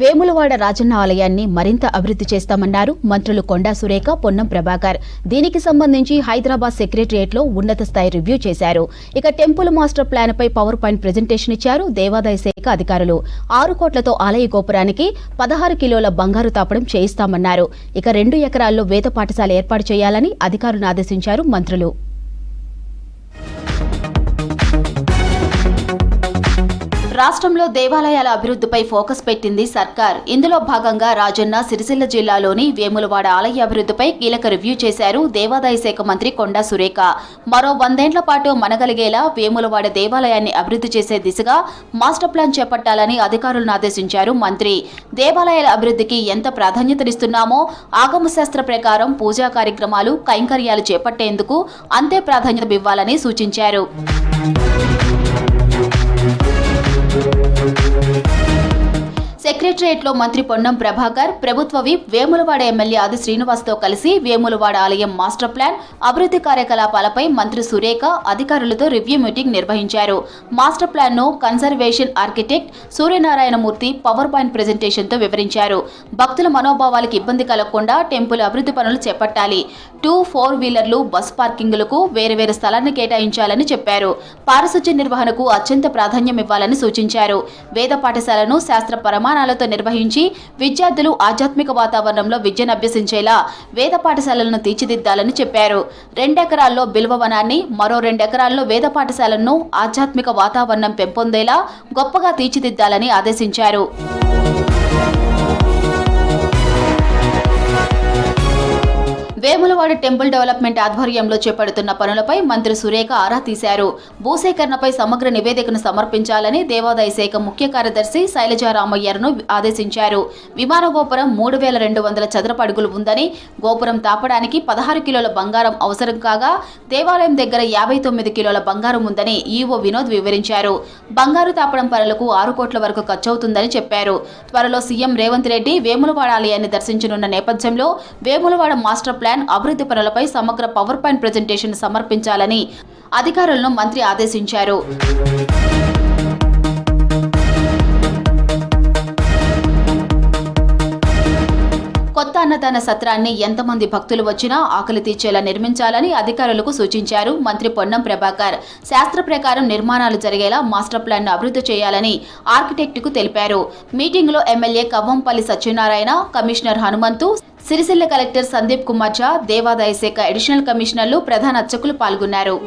వేములవాడ రాజన్న ఆలయాన్ని మరింత అభివృద్ధి చేస్తామన్నారు మంత్రులు కొండా సురేఖ, పొన్నం ప్రభాకర్. దీనికి సంబంధించి హైదరాబాద్ సెక్రటరియట్లో ఉన్నత స్థాయి రివ్యూ చేశారు. ఇక టెంపుల్ మాస్టర్ ప్లాన్ పై పవర్ పాయింట్ ప్రెజెంటేషన్ ఇచ్చారు దేవాదాయ శాఖ అధికారులు. 6 కోట్లతో ఆలయ గోపురానికి 16 కిలోల బంగారు తాపడం చేయిస్తామన్నారు. ఇక 2 ఎకరాల్లో వేద పాఠశాల ఏర్పాటు చేయాలని అధికారులను ఆదేశించారు మంత్రులు. రాష్ట్రంలో దేవాలయాల అభివృద్ధిపై ఫోకస్ పెట్టింది సర్కార్. ఇందులో భాగంగా రాజన్న సిరిసిల్ల జిల్లాలోని వేములవాడ ఆలయ అభివృద్ధిపై కీలక రివ్యూ చేశారు దేవాదాయ శాఖ మంత్రి కొండా సురేఖ. మరో 100 ఏళ్ల పాటు మనగలిగేలా వేములవాడ దేవాలయాన్ని అభివృద్ధి చేసే దిశగా మాస్టర్ ప్లాన్ చేపట్టాలని అధికారులను ఆదేశించారు మంత్రి. దేవాలయాల అభివృద్ధికి ఎంత ప్రాధాన్యతనిస్తున్నామో ఆగమ శాస్త్ర ప్రకారం పూజా కార్యక్రమాలు, కైంకర్యాలు చేపట్టేందుకు అంతే ప్రాధాన్యత ఇవ్వాలని సూచించారు. సెక్రటరియట్లో మంత్రి పొన్నం ప్రభాకర్, ప్రభుత్వ విప్ వేములవాడ ఎమ్మెల్యే ఆది శ్రీనివాస్తో కలిసి వేములవాడ ఆలయం మాస్టర్ ప్లాన్, అభివృద్ధి కార్యకలాపాలపై మంత్రి సురేఖ అధికారులతో రివ్యూ మీటింగ్ నిర్వహించారు. మాస్టర్ ప్లాన్ను conservation architect Suryanarayanamurthy power point ప్రెజెంటేషన్తో వివరించారు. భక్తుల మనోభావాలకు ఇబ్బంది కలగకుండా టెంపుల్ అభివృద్ధి పనులు చేపట్టాలి. 2, 4 వీలర్లు, బస్ పార్కింగులకు వేరువేరు స్థలాన్ని కేటాయించాలని చెప్పారు. పారిశుధ్య నిర్వహణకు అత్యంత ప్రాధాన్యం ఇవ్వాలని సూచించారు. వేద పాఠశాలను శాస్త్ర ప్రమాణాలతో నిర్వహించి విద్యార్థులు ఆధ్యాత్మిక వాతావరణంలో విద్యను అభ్యసించేలా వేద పాఠశాలలను తీర్చిదిద్దాలని చెప్పారు. 2 ఎకరాల్లో బిల్వవనాన్ని, మరో 2 ఎకరాల్లో వేద పాఠశాలను ఆధ్యాత్మిక వాతావరణం పెంపొందేలా గొప్పగా తీర్చిదిద్దాలని ఆదేశించారు. వేములవాడ టెంపుల్ డెవలప్మెంట్ ఆధ్వర్యంలో చేపడుతున్న పనులపై మంత్రి సురేఖ ఆరా తీశారు. భూసేకరణపై సమగ్ర నివేదికను సమర్పించాలని దేవాదాయ శాఖ ముఖ్య కార్యదర్శి శైలజారామయ్యను ఆదేశించారు. విమాన గోపురం 3200 చదరపు అడుగులు ఉందని, గోపురం తాపడానికి 16 కిలోల బంగారం అవసరం కాగా దేవాలయం దగ్గర 59 కిలోల బంగారం ఉందని ఈవో వినోద్ వివరించారు. బంగారు తాపడం పనులకు 6 కోట్ల వరకు ఖర్చవుతుందని చెప్పారు. త్వరలో సీఎం రేవంత్ రెడ్డి వేములవాడ ఆలయాన్ని దర్శించనున్న నేపథ్యంలో వేములవాడ మాస్టర్ ప్లాన్, అభివృద్ధి పనులపై సమగ్ర పవర్ పాయింట్ ప్రెజెంటేషన్ సమర్పించాలని అధికారులను మంత్రి ఆదేశించారు. కొత్త అన్నదాన సత్రాన్ని ఎంతమంది భక్తులు వచ్చినా ఆకలి తీర్చేలా నిర్మించాలని అధికారులకు సూచించారు మంత్రి పొన్నం ప్రభాకర్. శాస్త్ర ప్రకారం నిర్మాణాలు జరిగేలా మాస్టర్ ప్లాన్ ను అభివృద్ధి చేయాలని ఆర్కిటెక్టుకు తెలిపారు. మీటింగ్ లో MLA Kavvampalli Satyanarayana, commissioner Hanumanthu, Sircilla collector Sandeep Kumar Jha, దేవాదాయ శాఖ అడిషనల్ కమిషనర్లు, ప్రధాన అర్చకులు పాల్గొన్నారు.